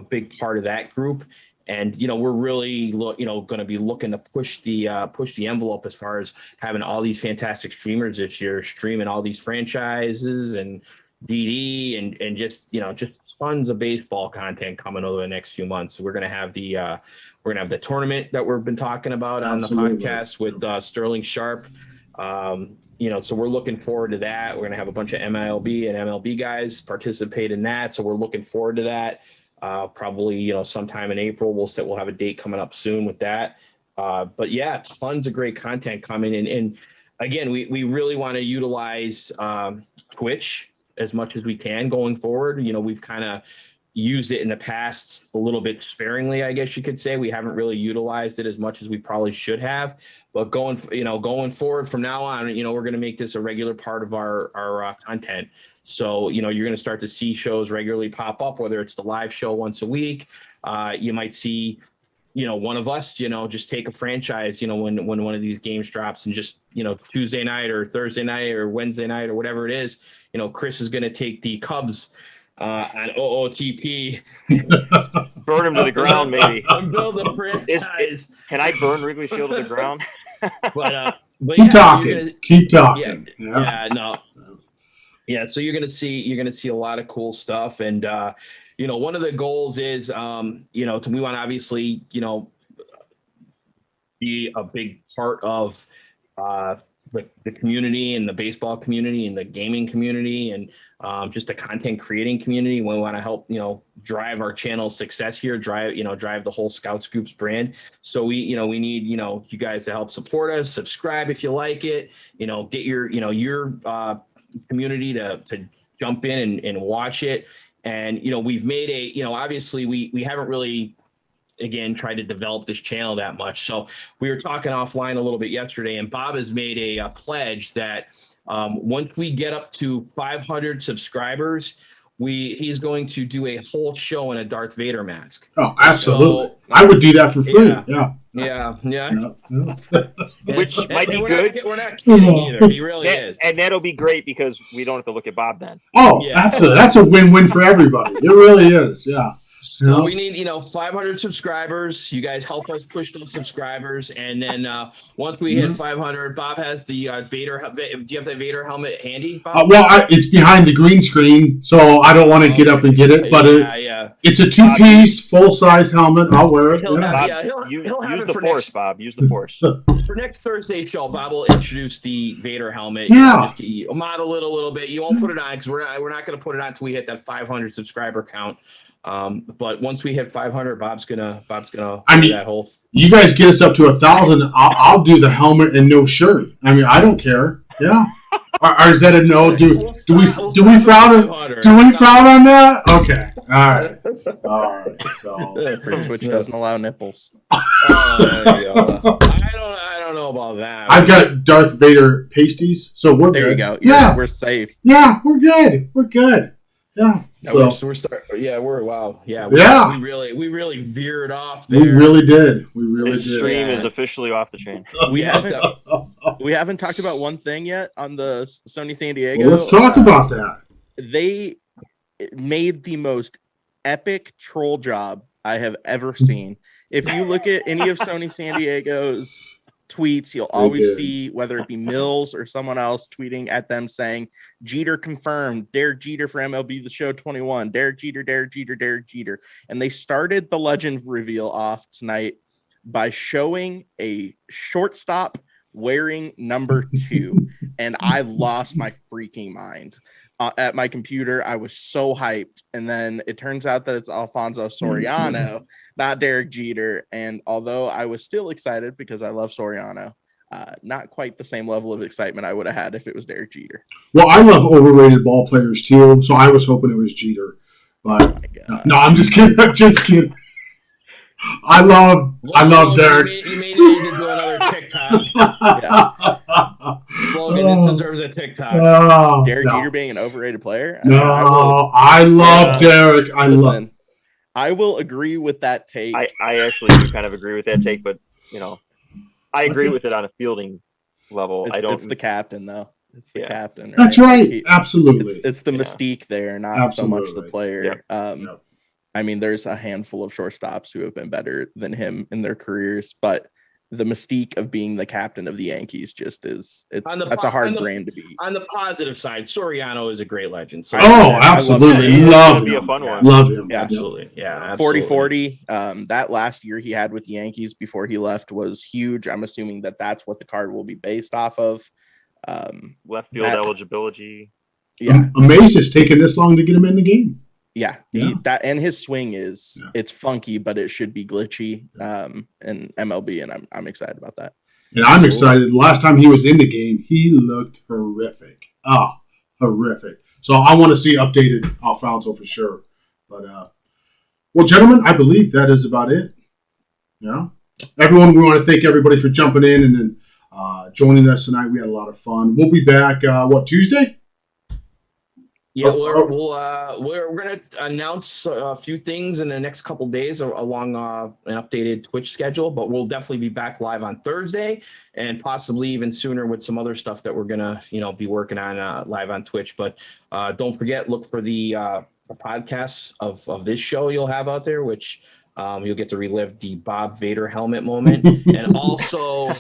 big part of that group. And we're really going to be looking to push the envelope as far as having all these fantastic streamers this year, streaming all these franchises and DD and just tons of baseball content coming over the next few months. So we're going to have the tournament that we've been talking about on
Absolutely.
the podcast with Sterling Sharp. So we're looking forward to that. We're going to have a bunch of MLB and MLB guys participate in that. So we're looking forward to that. Probably, sometime in April, we'll have a date coming up soon with that. But yeah, tons of great content coming in. And again, we really want to utilize Twitch as much as we can going forward. We've kind of used it in the past a little bit sparingly, I guess you could say. We haven't really utilized it as much as we probably should have. But going forward from now on, we're going to make this a regular part of our content. So, you're going to start to see shows regularly pop up, whether it's the live show once a week. You might see, one of us, just take a franchise, when one of these games drops and just, Tuesday night or Thursday night or Wednesday night or whatever it is, Chris is going to take the Cubs on OOTP.
Burn him to the ground, maybe.
I'm building a franchise.
Can I burn Wrigley Field to the ground?
But
keep talking. Keep talking.
Yeah, so you're gonna see a lot of cool stuff, and one of the goals is we want to obviously be a big part of the community and the baseball community and the gaming community and just the content creating community. We want to help drive our channel's success here, drive the whole Scout Scoops brand. So we need you guys to help support us, subscribe if you like it, get your community to jump in and watch it. And we've made obviously we haven't really tried to develop this channel that much. So we were talking offline a little bit yesterday, and Bob has made a pledge that once we get up to 500 subscribers, he's going to do a whole show in a Darth Vader mask.
Oh, absolutely. So, I would do that for free. Yeah.
Which might be good.
We're not kidding either. He really is.
And that'll be great because we don't have to look at Bob then.
Oh, absolutely. That's a win-win for everybody. It really is. Yeah.
So we need, 500 subscribers. You guys help us push those subscribers. And then once we hit 500, Bob has the Vader. Do you have the Vader helmet handy, Bob?
It's behind the green screen, so I don't want to get up and get it. But it's a two-piece, full-size helmet. I'll wear it.
He'll have it for Force, Bob. Use the Force.
For next Thursday's show, Bob will introduce the Vader helmet.
Yeah.
Just model it a little bit. You won't put it on because we're not going to put it on until we hit that 500 subscriber count. But once we hit 500, Bob's gonna do that whole.
You guys get us up to 1,000. I'll do the helmet and no shirt. I don't care. Yeah. Or is that a no? Do we frown on that? Okay. All right. So
Twitch doesn't allow nipples.
I don't know about that.
I've got Darth Vader pasties, so we're
there.
Good.
You go. We're safe.
Yeah, we're good. We're good. Yeah.
We're starting. Yeah, wow. Yeah. We really veered off there.
We really did.
This stream is officially off the chain.
We haven't talked about one thing yet on the Sony San Diego.
Well, let's talk about that.
They made the most epic troll job I have ever seen. If you look at any of Sony San Diego's tweets, you'll always see whether it be Mills or someone else tweeting at them saying Jeter confirmed, Derek Jeter for MLB The Show 21, Derek Jeter. And they started the legend reveal off tonight by showing a shortstop wearing number 2. And I lost my freaking mind. at my computer. I was so hyped. And then it turns out that it's Alfonso Soriano, not Derek Jeter. And although I was still excited because I love Soriano, not quite the same level of excitement I would have had if it was Derek Jeter.
Well, I love overrated ball players too, so I was hoping it was Jeter. But no, I'm just kidding. I'm just kidding. I love Derek.
You made it into another TikTok. Logan, this deserves a TikTok.
Derek Jeter being an overrated player?
I love Derek.
I will agree with that take.
I actually do kind of agree with that take, but I agree with it on a fielding level.
It's the captain though. It's the captain. Right?
That's right. Absolutely.
It's the mystique there, not so much the player.
Yeah.
I mean, there's a handful of shortstops who have been better than him in their careers, but the mystique of being the captain of the Yankees that's a hard brand to beat.
On the positive side, Soriano is a great legend. So
absolutely. Love him. Love him.
Yeah,
absolutely. Yeah, absolutely.
40-40. That last year he had with the Yankees before he left was huge. I'm assuming that's what the card will be based off of.
Left field eligibility.
Yeah.
Amazed it's taken this long to get him in the game.
Yeah, and his swing it's funky, but it should be glitchy in MLB, and I'm excited about that.
And I'm excited. Last time he was in the game, he looked horrific. Horrific. So I want to see updated Alfonso for sure. But well, gentlemen, I believe that is about it. Yeah, everyone, we want to thank everybody for jumping in and then joining us tonight. We had a lot of fun. We'll be back. Tuesday?
Yeah, we're going to announce a few things in the next couple days along an updated Twitch schedule, but we'll definitely be back live on Thursday and possibly even sooner with some other stuff that we're going to, be working on live on Twitch. But don't forget, look for the podcasts of this show you'll have out there, which you'll get to relive the Bob Vader helmet moment and also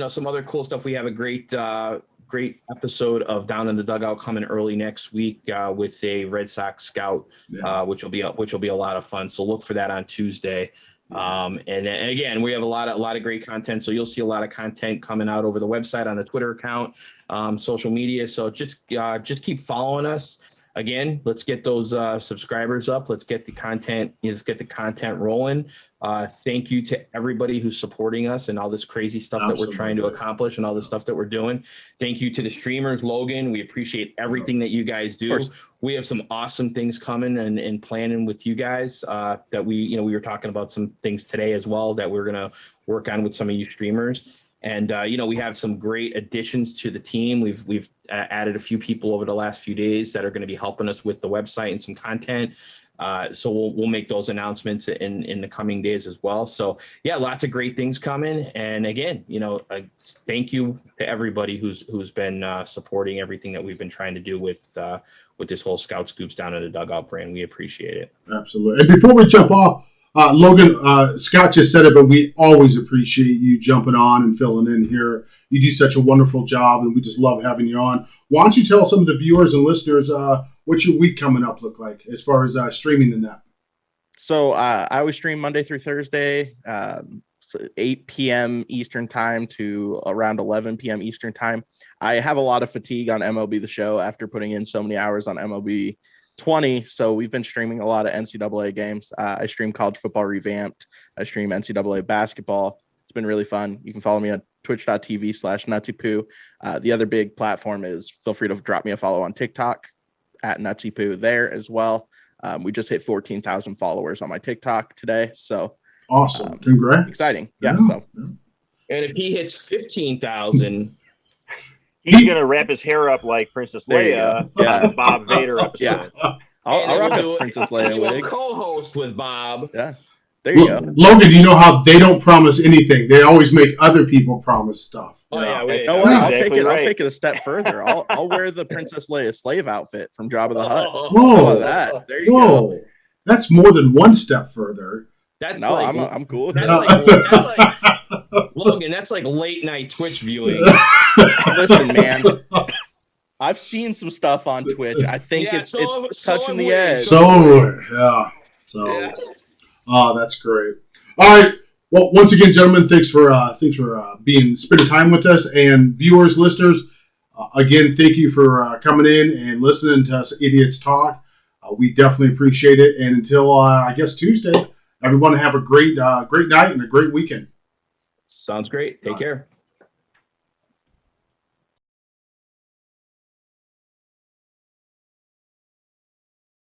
some other cool stuff. We have a great episode of Down in the Dugout coming early next week with a Red Sox scout, which will be a lot of fun. So look for that on Tuesday. And again, we have a lot of great content. So you'll see a lot of content coming out over the website, on the Twitter account, social media. So just keep following us. Again, let's get those subscribers up. Let's get the content rolling. Thank you to everybody who's supporting us and all this crazy stuff that we're trying to accomplish and all the stuff that we're doing. Thank you to the streamers, Logan. We appreciate everything that you guys do. We have some awesome things coming and planning with you guys that we were talking about some things today as well that we're going to work on with some of you streamers. And, we have some great additions to the team. We've added a few people over the last few days that are going to be helping us with the website and some content. So we'll make those announcements in the coming days as well. So, yeah, lots of great things coming. And again, thank you to everybody who's been supporting everything that we've been trying to do with this whole Scout Scoops Down in the Dugout brand. We appreciate it.
Absolutely. And before we jump off, Logan, Scott just said it, but we always appreciate you jumping on and filling in here. You do such a wonderful job, and we just love having you on. Why don't you tell some of the viewers and listeners what's your week coming up look like as far as streaming and that?
So I always stream Monday through Thursday, 8 p.m. Eastern time to around 11 p.m. Eastern time. I have a lot of fatigue on MLB The Show after putting in so many hours on MLB 20, so we've been streaming a lot of NCAA games. I stream college football revamped. I stream NCAA basketball. It's been really fun. You can follow me on twitch.tv/NutsyPoo. The other big platform is feel free to drop me a follow on TikTok at NutsyPoo there as well. We just hit 14,000 followers on my TikTok today. So
awesome. Congrats.
Exciting. Yeah.
And if he hits 15,000,
he's going to wrap his hair up like Princess Leia on the Bob Vader episode.
Yeah. I'll rock a Princess Leia wig.
Co-host with Bob.
Yeah. There you go.
Logan, you know how they don't promise anything. They always make other people promise stuff.
I'll take it a step further. I'll wear the Princess Leia slave outfit from Jabba the Hutt.
Whoa.
How about that? There you go.
That's more than one step further.
I'm cool with
that. Logan, that's like late night Twitch viewing.
Listen, man. I've seen some stuff on Twitch. I think it's touching the edge.
That's great. All right. Well, once again, gentlemen, thanks for spending time with us, and viewers, listeners. Again, thank you for coming in and listening to us idiots talk. We definitely appreciate it. And until, I guess, Tuesday, everyone have a great night and a great weekend.
Sounds great. Take care.